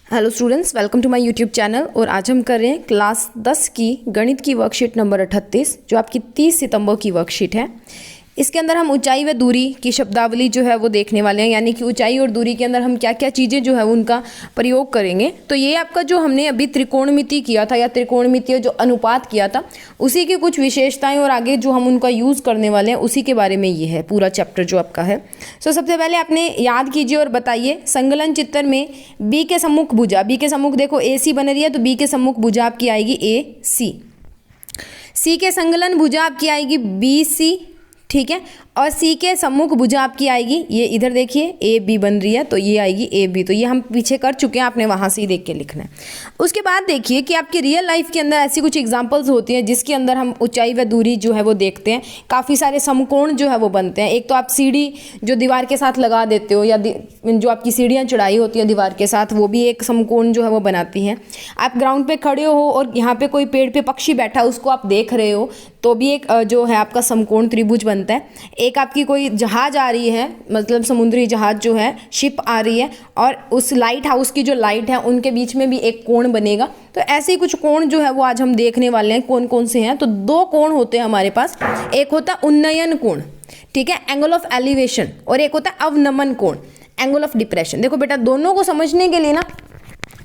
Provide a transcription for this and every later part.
Hello students, welcome to my YouTube channel. और आज हम कर रहे हैं क्लास 10 की गणित की वर्कशीट नंबर 38, जो आपकी 30 सितंबर की वर्कशीट है। इसके अंदर हम ऊंचाई व दूरी की शब्दावली जो है वो देखने वाले हैं, यानी कि ऊंचाई और दूरी के अंदर हम क्या क्या चीज़ें जो है उनका प्रयोग करेंगे। तो ये आपका जो हमने अभी त्रिकोणमिति किया था या त्रिकोणमितीय जो अनुपात किया था, उसी की कुछ विशेषताएं और आगे जो हम उनका यूज़ करने वाले हैं उसी के बारे में ये है पूरा चैप्टर जो आपका है। सो सबसे पहले आपने याद कीजिए और बताइए, संकलन चित्र में बी के सम्मुख भुजा, बी के सम्मुख देखो ए सी बन रही है, तो बी के सम्मुख भुजा आपकी आएगी ए सी के संकलन भुजा आपकी आएगी बी सी, ठीक है। और सी के सम्मुख भुजा आपकी आएगी, ये इधर देखिए ए बी बन रही है, तो ये आएगी ए बी। तो ये हम पीछे कर चुके हैं, आपने वहाँ से ही देख के लिखना है। उसके बाद देखिए कि आपकी रियल लाइफ के अंदर ऐसी कुछ एग्जांपल्स होती हैं जिसके अंदर हम ऊंचाई व दूरी जो है वो देखते हैं। काफ़ी सारे समकोण जो है वो बनते हैं। एक तो आप सीढ़ी जो दीवार के साथ लगा देते हो, या जो आपकी सीढ़ियाँ चढ़ाई होती हैं दीवार के साथ, वो भी एक समकोण जो है वो बनाती हैं। आप ग्राउंड पे खड़े हो और यहाँ पे कोई पेड़ पे पक्षी बैठा है, उसको आप देख रहे हो, तो भी एक जो है आपका समकोण त्रिभुज बनता है। एक आपकी कोई जहाज आ रही है, मतलब समुद्री जहाज जो है, शिप आ रही है, और उस लाइट हाउस की जो लाइट है उनके बीच में भी एक कोण बनेगा। तो ऐसे ही कुछ कोण जो है वो आज हम देखने वाले हैं। कौन कौन से हैं? तो दो कोण होते हैं हमारे पास। एक होता है उन्नयन कोण, ठीक है, एंगल ऑफ एलिवेशन, और एक होता है अवनमन कोण, एंगल ऑफ डिप्रेशन। देखो बेटा, दोनों को समझने के लिए ना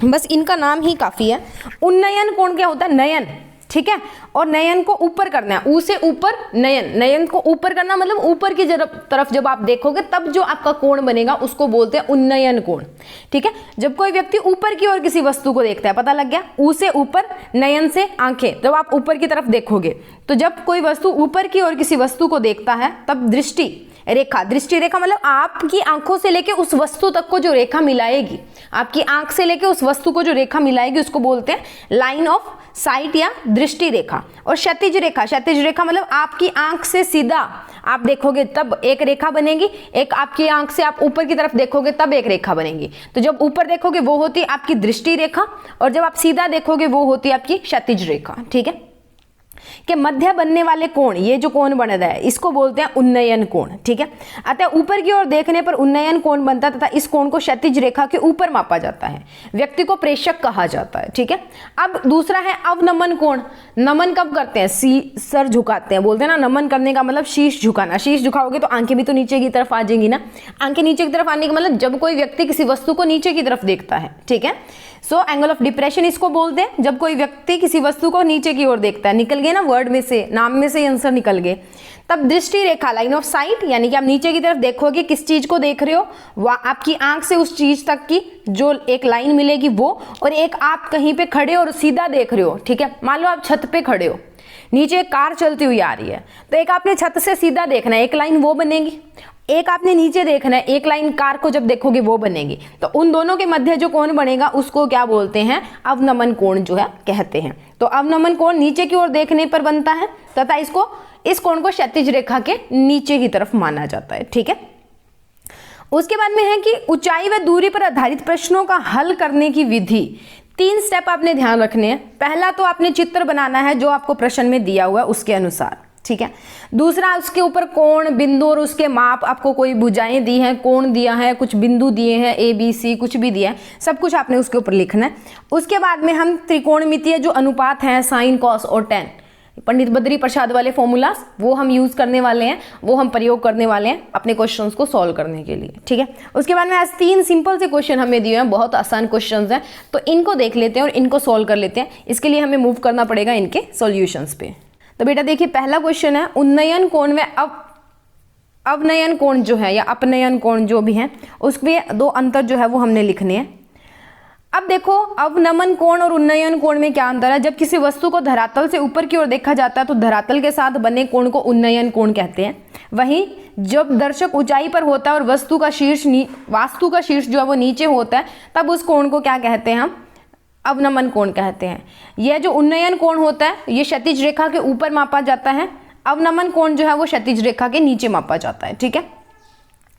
बस इनका नाम ही काफ़ी है। उन्नयन कोण क्या होता है? नयन, ठीक है, और नयन को ऊपर करना है, ऊ से ऊपर नयन, नयन को ऊपर करना मतलब ऊपर की तरफ जब आप देखोगे तब जो आपका कोण बनेगा उसको बोलते हैं उन्नयन कोण, ठीक है। जब कोई व्यक्ति ऊपर की ओर किसी वस्तु को देखता है, पता लग गया, ऊ से ऊपर, नयन से आंखें, जब आप ऊपर की तरफ देखोगे, तो जब कोई वस्तु ऊपर की ओर किसी वस्तु को देखता है तब दृष्टि रेखा, दृष्टि रेखा मतलब आपकी आंखों से लेके उस वस्तु तक को जो रेखा मिलाएगी, आपकी आंख से लेके उस वस्तु को जो रेखा मिलाएगी उसको बोलते हैं लाइन ऑफ साइट या दृष्टि रेखा। और क्षैतिज रेखा, क्षैतिज रेखा मतलब आपकी आंख से सीधा आप देखोगे तब एक रेखा बनेगी, एक आपकी आंख से आप ऊपर की तरफ देखोगे तब एक रेखा बनेगी। तो जब ऊपर देखोगे वो होती है आपकी दृष्टि रेखा, और जब आप सीधा देखोगे वो होती है आपकी क्षैतिज रेखा, ठीक है। के मध्य बनने वाले कोण, ये जो कोण बन रहा है इसको बोलते हैं उन्नयन कोण, ठीक है। अतः ऊपर की ओर देखने पर उन्नयन कोण बनता है तथा इस कोण को क्षैतिज रेखा के ऊपर मापा जाता है। व्यक्ति को प्रेषक कहा जाता है, ठीक है। अब दूसरा है अवनमन कोण। नमन कब करते हैं? सर झुकाते हैं, बोलते हैं ना, नमन करने का मतलब शीश झुकाना। शीश झुकाओगे तो आंखें भी तो नीचे की तरफ आ जाएंगी ना। आंखें नीचे की तरफ आने का मतलब जब कोई व्यक्ति किसी वस्तु को नीचे की तरफ देखता है, ठीक है। सो एंगल ऑफ डिप्रेशन इसको बोलते हैं, जब कोई व्यक्ति किसी वस्तु को नीचे की ओर देखता है। निकल गए ना वर्ड में से, नाम में से आंसर निकल गए। तब दृष्टि रेखा, लाइन ऑफ साइट, यानी कि आप नीचे की तरफ देखोगे, किस चीज को देख रहे हो, वह आपकी आंख से उस चीज तक की जो एक लाइन मिलेगी वो, और एक आप कहीं पे खड़े और सीधा देख रहे हो, ठीक है। मान लो आप छत पे खड़े हो, नीचे एक कार चलती हुई आ रही है, तो एक आपने छत से सीधा देखना है, एक लाइन वो बनेगी। एक आपने नीचे देखना है, एक लाइन कार को जब देखोगे वो बनेगी। तो उन दोनों के मध्य जो कोण बनेगा उसको क्या बोलते हैं? अवनमन कोण जो है कहते हैं। तो अवनमन कोण नीचे की ओर देखने पर बनता है तथा इस कोण को क्षैतिज रेखा के नीचे की तरफ माना जाता है, ठीक है। उसके बाद में है कि ऊंचाई व दूरी पर आधारित प्रश्नों का हल करने की विधि। 3 स्टेप आपने ध्यान रखने हैं। पहला तो आपने चित्र बनाना है जो आपको प्रश्न में दिया हुआ है उसके अनुसार, ठीक है। दूसरा, उसके ऊपर कोण, बिंदु और उसके माप, आपको कोई भुजाएं दी हैं, कोण दिया है, कुछ बिंदु दिए हैं, ए बी सी कुछ भी दिया है, सब कुछ आपने उसके ऊपर लिखना है। उसके बाद में हम त्रिकोणमितीय जो अनुपात हैं, साइन, कॉस और टेन, पंडित बद्री प्रसाद वाले फॉर्मूलाज, वो हम यूज करने वाले हैं, वो हम प्रयोग करने वाले हैं अपने क्वेश्चंस को सॉल्व करने के लिए, ठीक है। उसके बाद में आज 3 सिंपल से क्वेश्चन हमें दिए हैं, बहुत आसान क्वेश्चंस हैं, तो इनको देख लेते हैं और इनको सॉल्व कर लेते हैं। इसके लिए हमें मूव करना पड़ेगा इनके सॉल्यूशंस पे। तो बेटा देखिए, पहला क्वेश्चन है उन्नयन कोण व अवनयन कोण जो है या अपनयन कोण जो भी है, उसमें 2 अंतर जो है वो हमने लिखने हैं। अब देखो, अवनमन कोण और उन्नयन कोण में क्या अंतर है? जब किसी वस्तु को धरातल से ऊपर की ओर देखा जाता है तो धरातल के साथ बने कोण को उन्नयन कोण कहते हैं। वहीं जब दर्शक ऊंचाई पर होता है और वास्तु का शीर्ष जो है वो नीचे होता है, तब उस कोण को क्या कहते हैं? हम अवनमन कोण कहते हैं। यह जो उन्नयन कोण होता है ये क्षैतिज रेखा के ऊपर मापा जाता है, अवनमन कोण जो है वो क्षैतिज रेखा के नीचे मापा जाता है, ठीक है।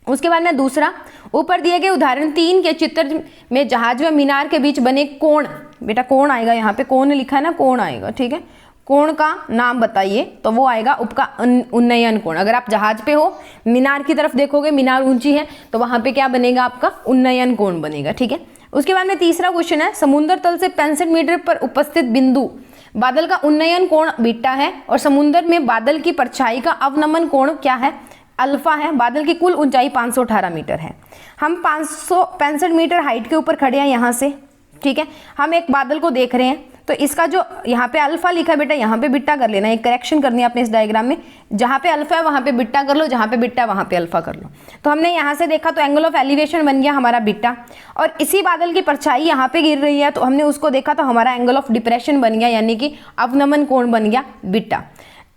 उसके बाद में दूसरा, ऊपर दिए गए उदाहरण 3 के चित्र में जहाज व मीनार के बीच बने कोण, बेटा कोण आएगा, यहाँ पे कोण लिखा है ना, कोण आएगा, ठीक है। कोण का नाम बताइए, तो वो आएगा उपका उन्नयन कोण। अगर आप जहाज पे हो, मीनार की तरफ देखोगे, मीनार ऊंची है, तो वहां पे क्या बनेगा? आपका उन्नयन कोण बनेगा, ठीक है। उसके बाद में तीसरा क्वेश्चन है, समुद्र तल से 65 मीटर पर उपस्थित बिंदु बादल का उन्नयन कोण बीटा है और समुद्र में बादल की परछाई का अवनमन कोण क्या है, अल्फा है। बादल की कुल ऊंचाई 518 मीटर है। हम 565 मीटर हाइट के ऊपर खड़े हैं यहाँ से, ठीक है। हम एक बादल को देख रहे हैं, तो इसका जो यहाँ पे अल्फा लिखा है बेटा, यहाँ पे बीटा कर लेना, एक करेक्शन करनी है आपने इस डायग्राम में। जहाँ पे अल्फा है वहाँ पे बीटा कर लो, जहाँ पे बीटा है वहाँ पे अल्फा कर लो। तो हमने यहाँ से देखा तो एंगल ऑफ एलिवेशन बन गया हमारा बीटा, और इसी बादल की परछाई यहाँ पे गिर रही है तो हमने उसको देखा तो हमारा एंगल ऑफ डिप्रेशन बन गया, यानी कि अवनमन कोण बन गया बीटा।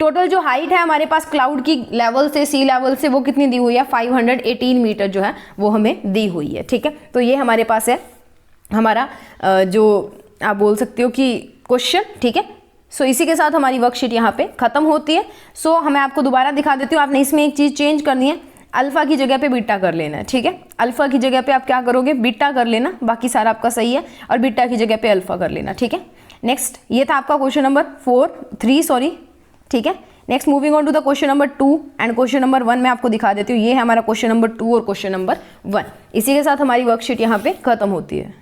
टोटल जो हाइट है हमारे पास क्लाउड की लेवल से, सी लेवल से, वो कितनी दी हुई है, 518 मीटर जो है वो हमें दी हुई है, ठीक है। तो ये हमारे पास है हमारा जो आप बोल सकते हो कि क्वेश्चन, ठीक है। सो इसी के साथ हमारी वर्कशीट यहाँ पे खत्म होती है। सो मैं आपको दोबारा दिखा देती हूँ, आपने इसमें एक चीज़ चेंज करनी है, अल्फा की जगह पे बीटा कर लेना है, ठीक है। अल्फा की जगह पे आप क्या करोगे, बीटा कर लेना, बाकी सारा आपका सही है, और बीटा की जगह पे अल्फा कर लेना, ठीक है। नेक्स्ट, ये था आपका क्वेश्चन नंबर 3, ठीक है। Next moving on to the question number 2 and question number 1 मैं आपको दिखा देती हूँ। ये है हमारा क्वेश्चन नंबर 2 और क्वेश्चन नंबर 1। इसी के साथ हमारी वर्कशीट यहाँ पे खत्म होती है।